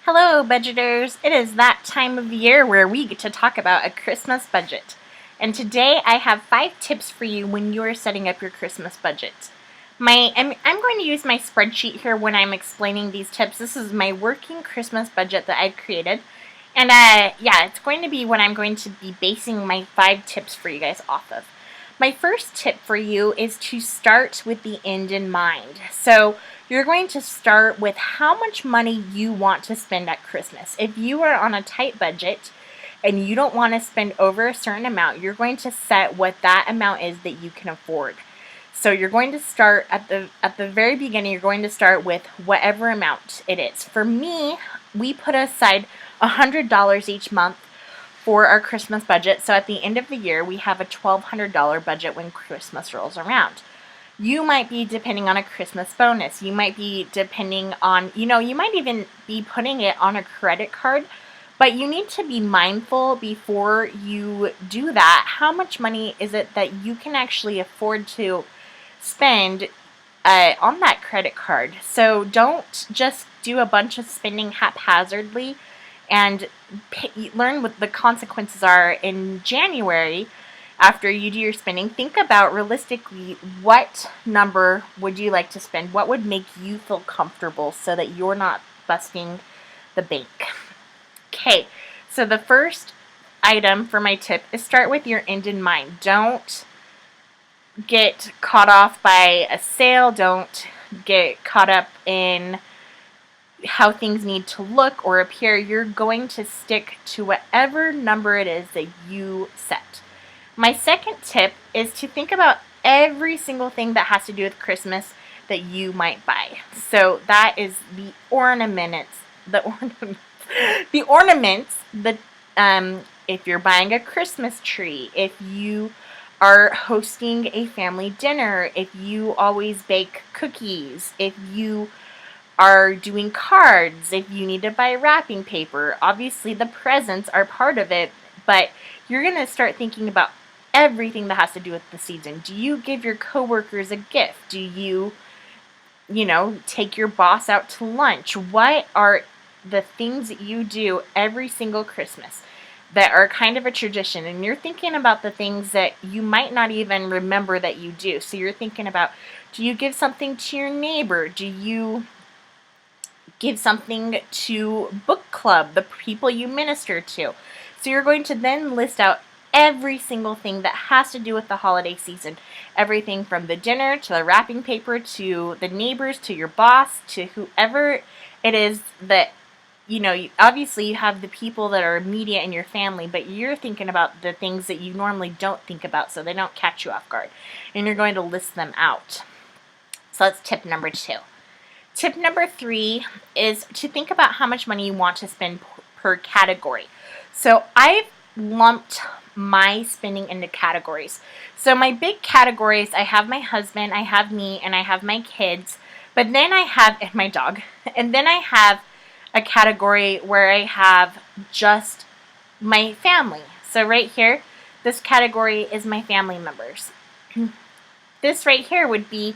Hello, budgeters. It is that time of the year where we get to talk about a Christmas budget. And today I have 5 tips for you when you are setting up your Christmas budget. I'm going to use my spreadsheet here when I'm explaining these tips. This is my working Christmas budget that I've created. And yeah, it's going to be what I'm going to be basing my 5 tips for you guys off of. My first tip for you is to start with the end in mind. So you're going to start with how much money you want to spend at Christmas. If you are on a tight budget and you don't want to spend over a certain amount, you're going to set what that amount is that you can afford. So you're going to start at the very beginning, you're going to start with whatever amount it is. For me, we put aside $100 each month for our Christmas budget. So at the end of the year, we have a $1,200 budget when Christmas rolls around. You might be depending on a Christmas bonus. You might be depending on, you might even be putting it on a credit card. But you need to be mindful before you do that. How much money is it that you can actually afford to spend on that credit card? So don't just do a bunch of spending haphazardly and learn what the consequences are in January after you do your spending. Think about realistically what number would you like to spend? What would make you feel comfortable so that you're not busting the bank? Okay, so the first item for my tip is start with your end in mind. Don't get caught off by a sale. Don't get caught up in how things need to look or appear. You're going to stick to whatever number it is that you set. My second tip is to think about every single thing that has to do with Christmas that you might buy. So that is the ornaments, if you're buying a Christmas tree, if you are hosting a family dinner, if you always bake cookies, if you are doing cards, if you need to buy wrapping paper. Obviously, the presents are part of it, but you're going to start thinking about everything that has to do with the season. Do you give your coworkers a gift? Do you, take your boss out to lunch? What are the things that you do every single Christmas that are kind of a tradition? And you're thinking about the things that you might not even remember that you do. So you're thinking about, do you give something to your neighbor? Do you give something to book club, the people you minister to? So you're going to then list out every single thing that has to do with the holiday season. Everything from the dinner to the wrapping paper to the neighbors to your boss to whoever it is that, obviously you have the people that are immediate in your family, but you're thinking about the things that you normally don't think about so they don't catch you off guard. And you're going to list them out. So that's tip number 2. Tip number 3 is to think about how much money you want to spend per category. So I've lumped my spending into categories. So my big categories, I have my husband, I have me, and I have my kids, but then I have, and my dog, and then I have a category where I have just my family. So right here, this category is my family members. This right here would be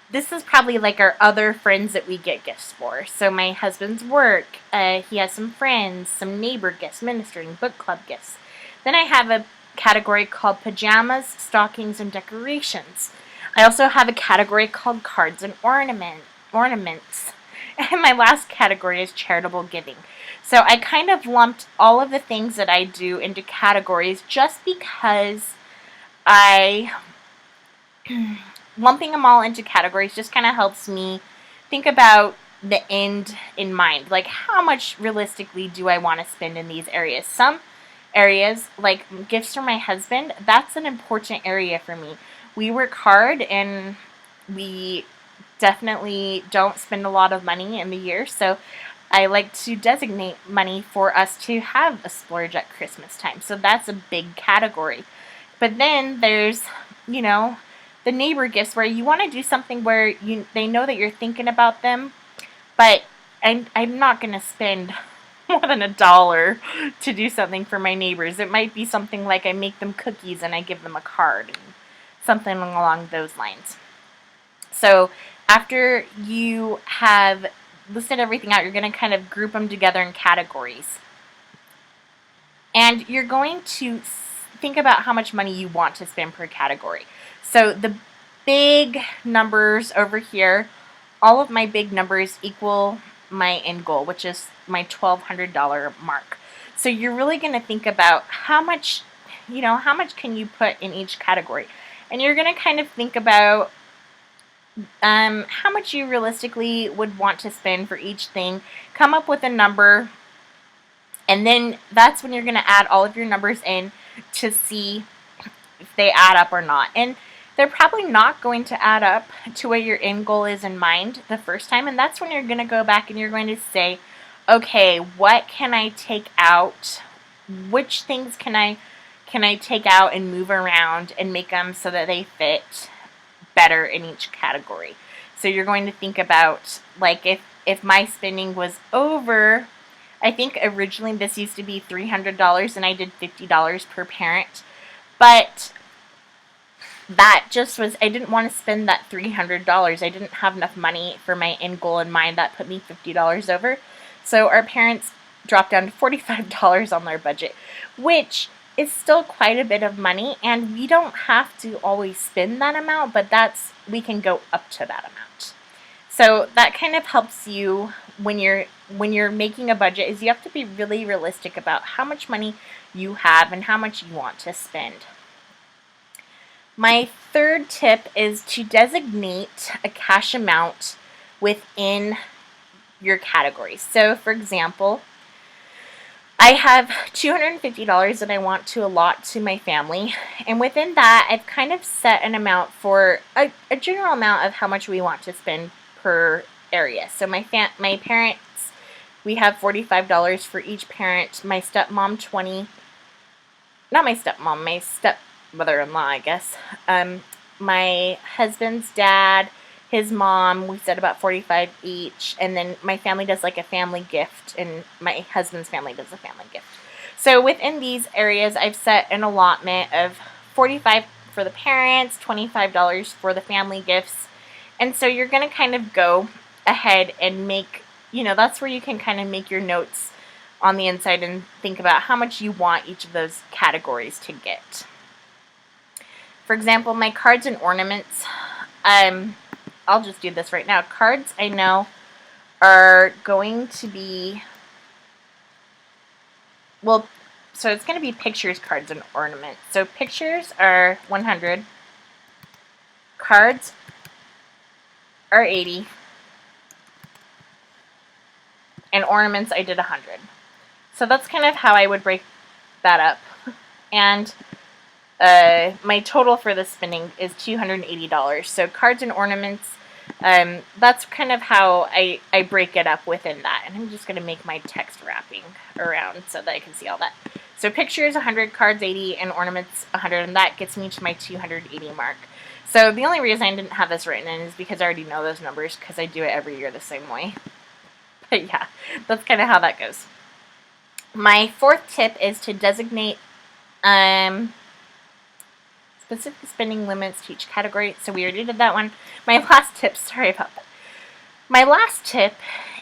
this is probably like our other friends that we get gifts for. So my husband's work, he has some friends, some neighbor gifts, ministering, book club gifts. Then I have a category called pajamas, stockings, and decorations. I also have a category called cards and ornaments. And my last category is charitable giving. So I kind of lumped all of the things that I do into categories just because lumping them all into categories just kind of helps me think about the end in mind. Like, how much realistically do I want to spend in these areas? Some areas, like gifts for my husband, that's an important area for me. We work hard and we definitely don't spend a lot of money in the year, so I like to designate money for us to have a splurge at Christmas time. So that's a big category. But then there's, the neighbor gifts where you want to do something where they know that you're thinking about them, but I'm not going to spend more than $1 to do something for my neighbors. It might be something like I make them cookies and I give them a card, and something along those lines. So after you have listed everything out, you're going to kind of group them together in categories. And you're going to think about how much money you want to spend per category. So the big numbers over here, all of my big numbers equal my end goal, which is my $1,200 mark. So you're really going to think about how much can you put in each category. And you're going to kind of think about how much you realistically would want to spend for each thing. Come up with a number, and then that's when you're going to add all of your numbers in to see if they add up or not. And they're probably not going to add up to what your end goal is in mind the first time. And that's when you're going to go back and you're going to say, okay, what can I take out? Which things can I take out and move around and make them so that they fit better in each category? So you're going to think about, like, if my spending was over, I think originally this used to be $300 and I did $50 per parent, but that just was, I didn't want to spend that $300. I didn't have enough money for my end goal in mind. That put me $50 over. So our parents dropped down to $45 on their budget, which is still quite a bit of money, and we don't have to always spend that amount, but we can go up to that amount. So that kind of helps you when you're making a budget, is you have to be really realistic about how much money you have and how much you want to spend. My third tip is to designate a cash amount within your categories. So for example, I have $250 that I want to allot to my family, and within that I've kind of set an amount for a general amount of how much we want to spend per area. So my parents, we have $45 for each parent. My stepmom, my stepmother-in-law, I guess. My husband's dad, his mom, we said about $45 each, and then my family does like a family gift, and my husband's family does a family gift. So within these areas, I've set an allotment of $45 for the parents, $25 for the family gifts, and so you're going to kind of go ahead and make, that's where you can kind of make your notes on the inside and think about how much you want each of those categories to get. For example, my cards and ornaments, I'll just do this right now. Cards, I know, are going to be, so it's going to be pictures, cards, and ornaments. So pictures are 100, cards are 80, and ornaments I did 100. So that's kind of how I would break that up. And my total for the spending is $280. So cards and ornaments, that's kind of how I break it up within that. And I'm just going to make my text wrapping around so that I can see all that. So pictures 100, cards 80, and ornaments 100, and that gets me to my 280 mark. So the only reason I didn't have this written in is because I already know those numbers because I do it every year the same way. But yeah, that's kind of how that goes. My fourth tip is to designate specific spending limits to each category. So we already did that one. My last tip, sorry about that. My last tip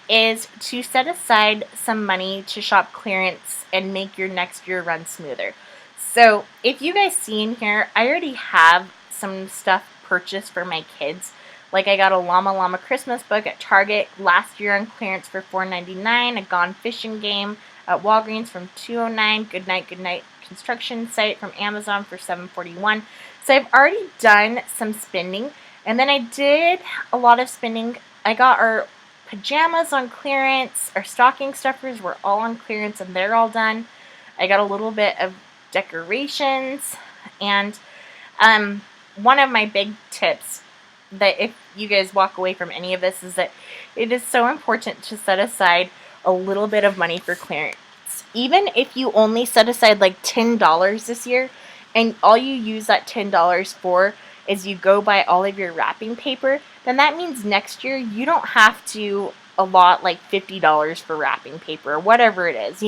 is to set aside some money to shop clearance and make your next year run smoother. So if you guys see in here, I already have some stuff purchased for my kids. Like I got a Llama Llama Christmas book at Target last year on clearance for $4.99, a Gone Fishing game at Walgreens from $2.09, Good Night construction site from Amazon for $7.41. So I've already done some spending, and then I did a lot of spending. I got our pajamas on clearance, our stocking stuffers were all on clearance, and they're all done. I got a little bit of decorations, and one of my big tips that if you guys walk away from any of this is that it is so important to set aside a little bit of money for clearance. Even if you only set aside like $10 this year, and all you use that $10 for is you go buy all of your wrapping paper, then that means next year you don't have to allot like $50 for wrapping paper or whatever it is,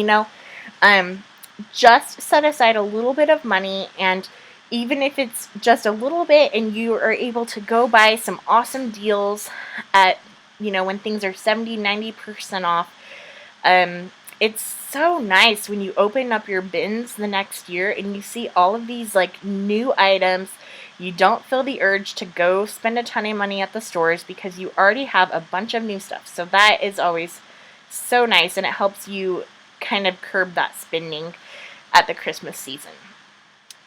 just set aside a little bit of money, and even if it's just a little bit and you are able to go buy some awesome deals at when things are 70, 90% off. It's so nice when you open up your bins the next year and you see all of these like new items. You don't feel the urge to go spend a ton of money at the stores because you already have a bunch of new stuff. So that is always so nice, and it helps you kind of curb that spending at the Christmas season.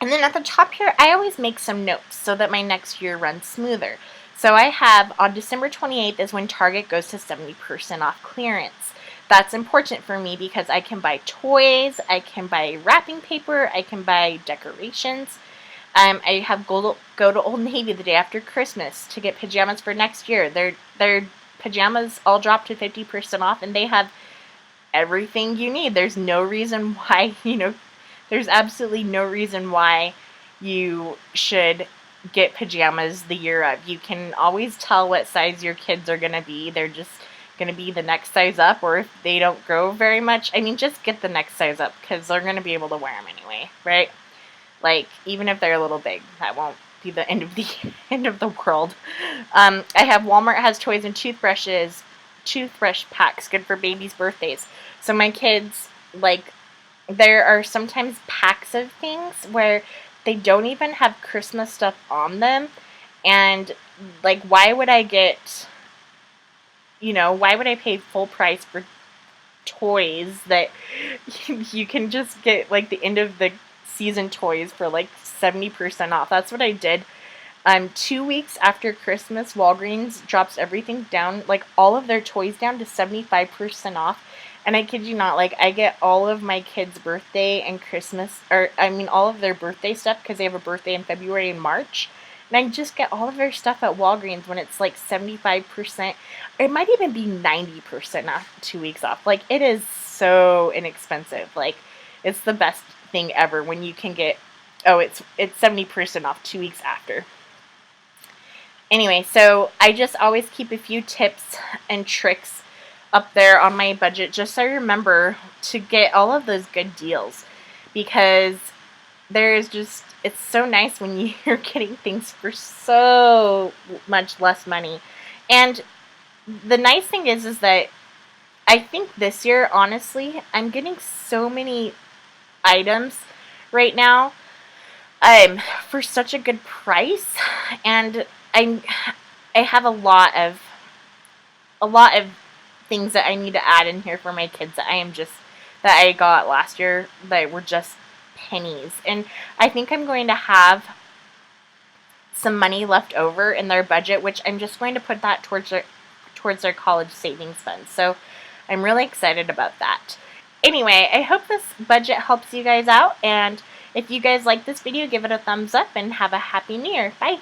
And then at the top here, I always make some notes so that my next year runs smoother. So I have on December 28th is when Target goes to 70% off clearance. That's important for me because I can buy toys, I can buy wrapping paper, I can buy decorations. I have go to Old Navy the day after Christmas to get pajamas for next year. Their pajamas all drop to 50% off, and they have everything you need. There's no reason why, there's absolutely no reason why you should get pajamas the year of. You can always tell what size your kids are going to be. They're just going to be the next size up, or if they don't grow very much, just get the next size up because they're going to be able to wear them anyway, right? Like, even if they're a little big, that won't be the end of the world. I have Walmart has toys and toothbrush packs, good for babies' birthdays. So my kids, like, there are sometimes packs of things where they don't even have Christmas stuff on them, and like, why would I pay full price for toys that you can just get like the end of the season toys for like 70% off? That's what I did. 2 weeks after Christmas, Walgreens drops everything down, like all of their toys down to 75% off. And I kid you not, like, I get all of my kids' birthday and Christmas, all of their birthday stuff because they have a birthday in February and March. And I just get all of their stuff at Walgreens when it's like 75%. It might even be 90% off, 2 weeks off. Like, it is so inexpensive. Like, it's the best thing ever when you can get, it's 70% off 2 weeks after. Anyway, so I just always keep a few tips and tricks up there on my budget just so I remember to get all of those good deals, because it's so nice when you're getting things for so much less money. And the nice thing is that I think this year, honestly, I'm getting so many items right now for such a good price, and I have a lot of things that I need to add in here for my kids that I got last year that were just pennies. And I think I'm going to have some money left over in their budget, which I'm just going to put that towards their college savings fund. So I'm really excited about that. Anyway, I hope this budget helps you guys out, and if you guys like this video, give it a thumbs up and have a happy new year. Bye!